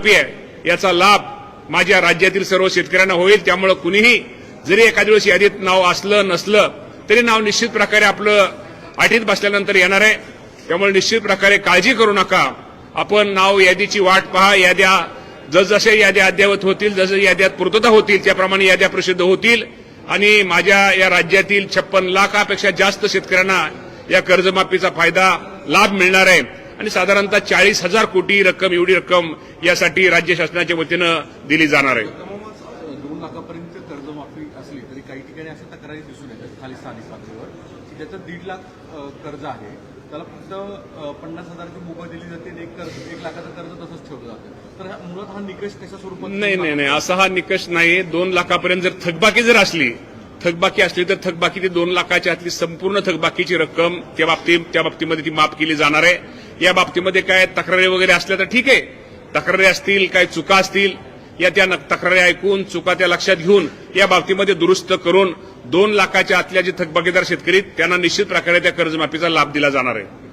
कर्जमाफी आहे याचा लाभ माझ्या राज्यातील सर्व शेतकऱ्यांना होईल। त्यामुळे कुणीही जरी एखाद्या वेळेस यादीत नाव असलं नसलं तरी नाव निश्चित प्रकारे आपलं अटीत बसल्यानंतर येणार आहे। त्यामुळे निश्चित प्रकारे काळजी करू नका। आपण नाव यादीची वाट पहा। याद्या जसजशा याद्या अद्ययावत होतील, जसं याद्यात पूर्तता होतील त्याप्रमाणे याद्या प्रसिद्ध होतील आणि माझ्या या राज्यातील 56 लाखापेक्षा जास्त शेतकऱ्यांना या कर्जमाफीचा फायदा लाभ मिळणार आहे आणि साधारणतः 40,000 कोटी रक्कम एवढी रक्कम यासाठी राज्य शासनाच्या वतीनं दिली जाणार आहे। 2 लाखापर्यंत कर्जमाफी असली तरी काही ठिकाणी अशा तक्रारी दिसून येतात खाली स्थानिक पातळीवर की ज्याचं 1.5 लाख कर्ज आहे त्याला फक्त 50,000ची मुभा दिली जाते आणि 1 लाखाचं कर्ज तसंच ठेवलं जातं। तर मुळात हा निकष कशा स्वरूपात? नाही, असा हा निकष नाही। 2 लाखापर्यंत जर थकबाकी असली तर थकबाकी 2 लाखाच्या आतली संपूर्ण थकबाकीची रक्कम त्या बाबतीमध्ये ती माफ केली जाणार आहे। या बाबतीमध्ये काय तक्रारी वगैरे असल्या तर ठीक आहे, तक्रारी असतील काय चुका असतील या त्या तक्रारी ऐकून चुका त्या लक्षात घेऊन या बाबतीमध्ये दुरुस्त करून 2 लाखाच्या आतल्या जे थकबाकीदार शेतकरी त्यांना निश्चित प्रकारे त्या कर्जमाफीचा लाभ दिला जाणार आहे।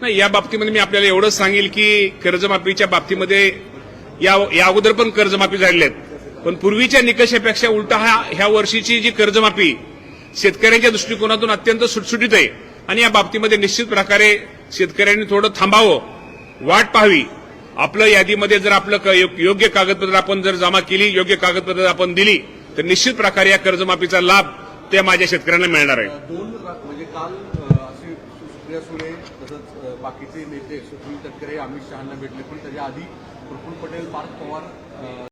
नाही, या बाबतीमध्ये मी आपल्याला एवढंच सांगेल की कर्जमाफीच्या बाबतीमध्ये या अगोदर पण कर्जमाफी झालेली आहेत, पण पूर्वीच्या निकषापेक्षा उलटा ह्या वर्षीची जी कर्जमाफी शेतकऱ्यांच्या दृष्टिकोनातून अत्यंत सुटसुटीत आहे आणि या बाबतीमध्ये निश्चित प्रकारे शेतकऱ्यांनी थोडं थांबावं, वाट पाहावी। आपलं यादीमध्ये जर आपलं योग्य कागदपत्र आपण जर जमा केली, योग्य कागदपत्र आपण दिली तर निश्चित प्रकारे या कर्जमाफीचा लाभ त्या माझ्या शेतकऱ्यांना मिळणार आहे। म्हणजे काल असे सुप्रिया सुळे तसंच बाकीचे नेते सुनील तटकरे अमित शहांना भेटले, पण त्याच्या आधी प्रफुल्ल पटेल, पार्थ पवार